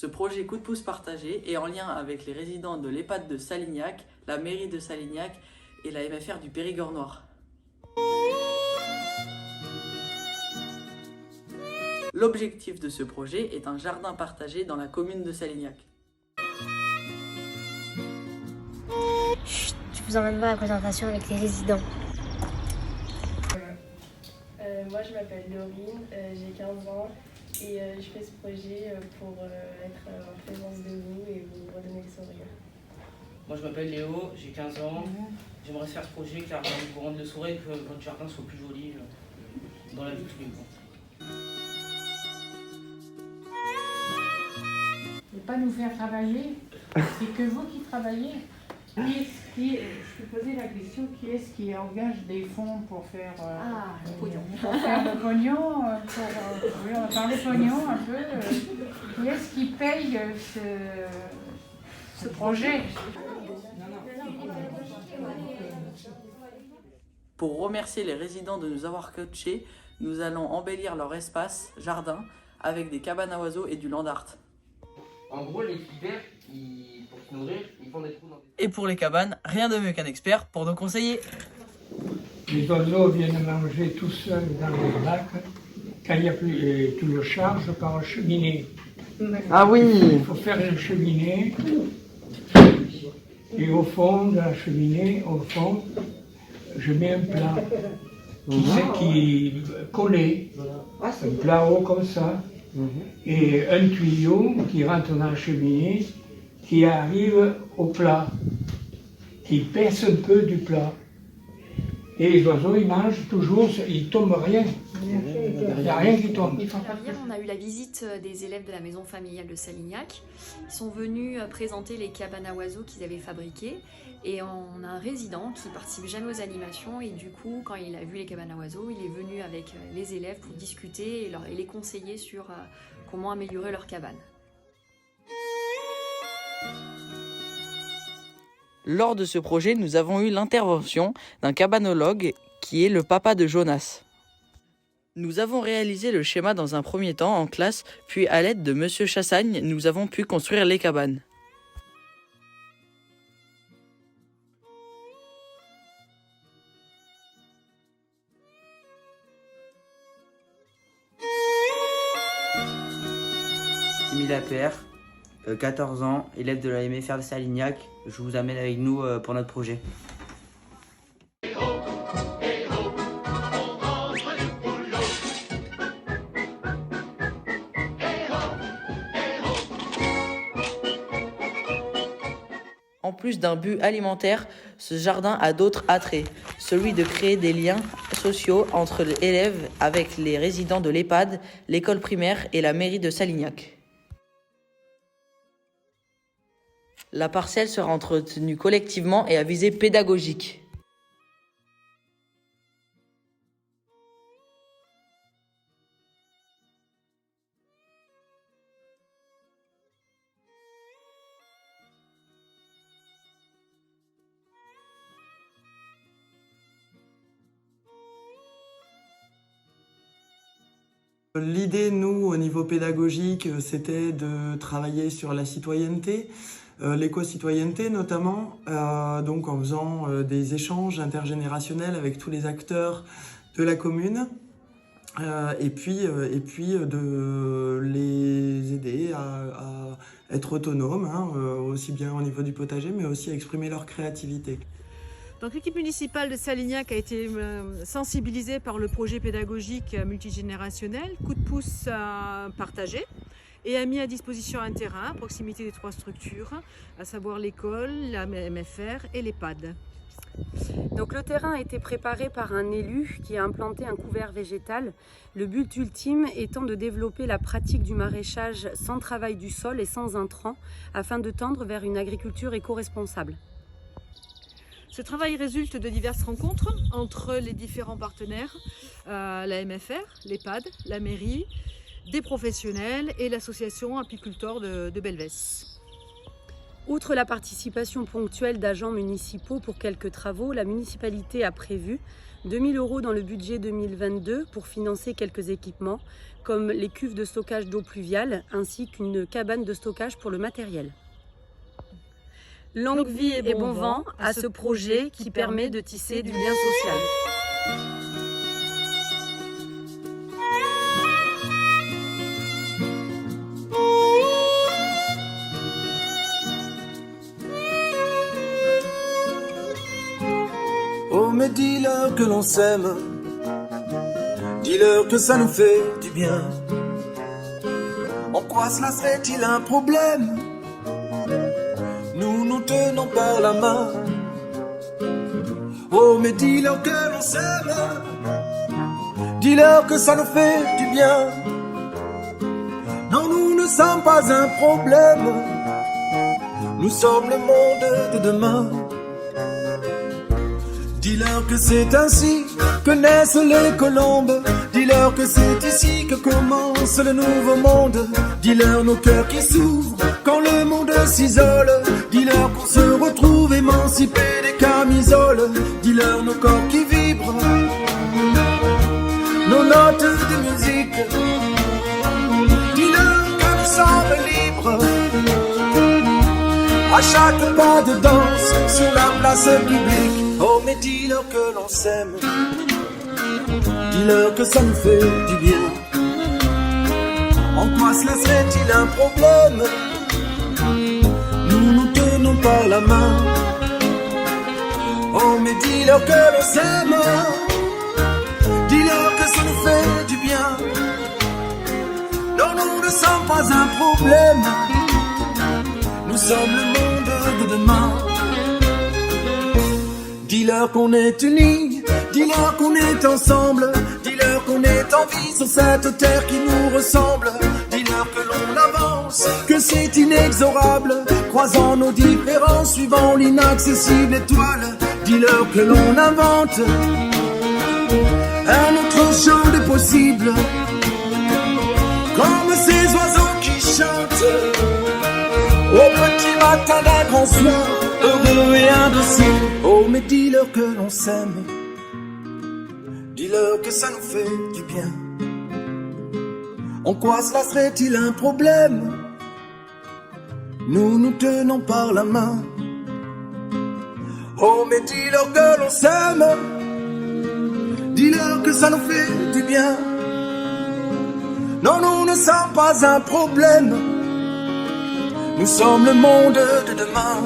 Ce projet Coup de pouce partagé est en lien avec les résidents de l'EHPAD de Salignac, la mairie de Salignac et la MFR du Périgord Noir. L'objectif de ce projet est un jardin partagé dans la commune de Salignac. Chut, je vous emmène voir la présentation avec les résidents. Moi je m'appelle Laurine, j'ai 15 ans et je fais ce projet pour être en présence de vous et vous redonner le sourire. Moi je m'appelle Léo, j'ai 15 ans. J'aimerais faire ce projet car j'ai envie de vous rendre le sourire et que votre jardin soit plus joli dans la vie de tous les jours. Et pas nous faire travailler, c'est que vous qui travaillez. Je peux poser la question, qui est-ce qui engage des fonds pour faire le pognon. Pour faire le pognon, oui, on va parler pognon un peu. Qui est-ce qui paye ce projet? Pour remercier les résidents de nous avoir coachés, nous allons embellir leur espace, jardin, avec des cabanes à oiseaux et du land art. En gros, les hivers, pour se nourrir, ils font des trous dans des... Et pour les cabanes, rien de mieux qu'un expert pour nous conseiller. Les oiseaux viennent manger tout seuls dans les lacs. Quand il n'y a plus, tu le charges par cheminée. Ah oui. Il faut faire une cheminée. Et au fond de la cheminée, au fond, je mets un plat qui est collé, un plat haut comme ça, et un tuyau qui rentre dans la cheminée, qui arrive au plat, qui baisse un peu du plat. Et les oiseaux, ils mangent toujours, ils ne tombent rien. Il n'y a rien qui tombe. Alors hier, on a eu la visite des élèves de la maison familiale de Salignac. Ils sont venus présenter les cabanes à oiseaux qu'ils avaient fabriquées. Et on a un résident qui participe jamais aux animations. Et du coup, quand il a vu les cabanes à oiseaux, il est venu avec les élèves pour discuter et les conseiller sur comment améliorer leur cabane. Lors de ce projet, nous avons eu l'intervention d'un cabanologue qui est le papa de Jonas. Nous avons réalisé le schéma dans un premier temps en classe, puis à l'aide de Monsieur Chassagne, nous avons pu construire les cabanes. Émile Appert, 14 ans, élève de la MFR de Salignac. Je vous amène avec nous pour notre projet. En plus d'un but alimentaire, ce jardin a d'autres attraits, celui de créer des liens sociaux entre les élèves avec les résidents de l'EHPAD, l'école primaire et la mairie de Salignac. La parcelle sera entretenue collectivement et à visée pédagogique. L'idée, nous, au niveau pédagogique, c'était de travailler sur la citoyenneté, l'éco-citoyenneté notamment, donc en faisant des échanges intergénérationnels avec tous les acteurs de la commune, et puis de les aider à être autonomes, aussi bien au niveau du potager, mais aussi à exprimer leur créativité. Donc l'équipe municipale de Salignac a été sensibilisée par le projet pédagogique multigénérationnel Coup de pouce partagé et a mis à disposition un terrain à proximité des trois structures, à savoir l'école, la MFR et l'EHPAD. Donc le terrain a été préparé par un élu qui a implanté un couvert végétal, le but ultime étant de développer la pratique du maraîchage sans travail du sol et sans intrants, afin de tendre vers une agriculture éco-responsable. Ce travail résulte de diverses rencontres entre les différents partenaires, la MFR, l'EHPAD, la mairie, des professionnels et l'association apiculteurs de Belvès. Outre la participation ponctuelle d'agents municipaux pour quelques travaux, la municipalité a prévu 2 000 € dans le budget 2022 pour financer quelques équipements, comme les cuves de stockage d'eau pluviale ainsi qu'une cabane de stockage pour le matériel. Longue vie et bon vent à ce projet qui permet de tisser du lien social. Oh mais dis-leur que l'on s'aime, dis-leur que ça nous fait du bien. En quoi cela serait-il un problème? Nous nous tenons par la main. Oh mais dis-leur que l'on s'aime, dis-leur que ça nous fait du bien. Non, nous ne sommes pas un problème, nous sommes le monde de demain. Dis-leur que c'est ainsi que naissent les colombes. Dis-leur que c'est ici que commence le nouveau monde. Dis-leur nos cœurs qui s'ouvrent quand le monde s'isole. Dis-leur qu'on se retrouve émancipés des camisoles. Dis-leur nos corps qui vibrent, nos notes de musique. Dis-leur que nous sommes libres à chaque pas de danse sur la place publique. Oh mais dis-leur que l'on s'aime, dis-leur que ça nous fait du bien. En quoi cela serait-il un problème? Nous nous tenons par la main. Oh mais dis-leur que l'on s'aime, dis-leur que ça nous fait du bien. Non, nous ne sommes pas un problème, nous sommes le monde de demain. Dis-leur qu'on est unis, dis-leur qu'on est ensemble, dis-leur qu'on est en vie sur cette terre qui nous ressemble. Dis-leur que l'on avance, que c'est inexorable, croisant nos différences, suivant l'inaccessible étoile. Dis-leur que l'on invente un autre champ de possible, comme ces oiseaux qui chantent au petit matin d'un grand soir, heureux et indocile. Oh mais dis-leur que l'on s'aime, dis-leur que ça nous fait du bien. En quoi cela serait-il un problème? Nous nous tenons par la main. Oh mais dis-leur que l'on s'aime, dis-leur que ça nous fait du bien. Non, nous ne sommes pas un problème, nous sommes le monde de demain.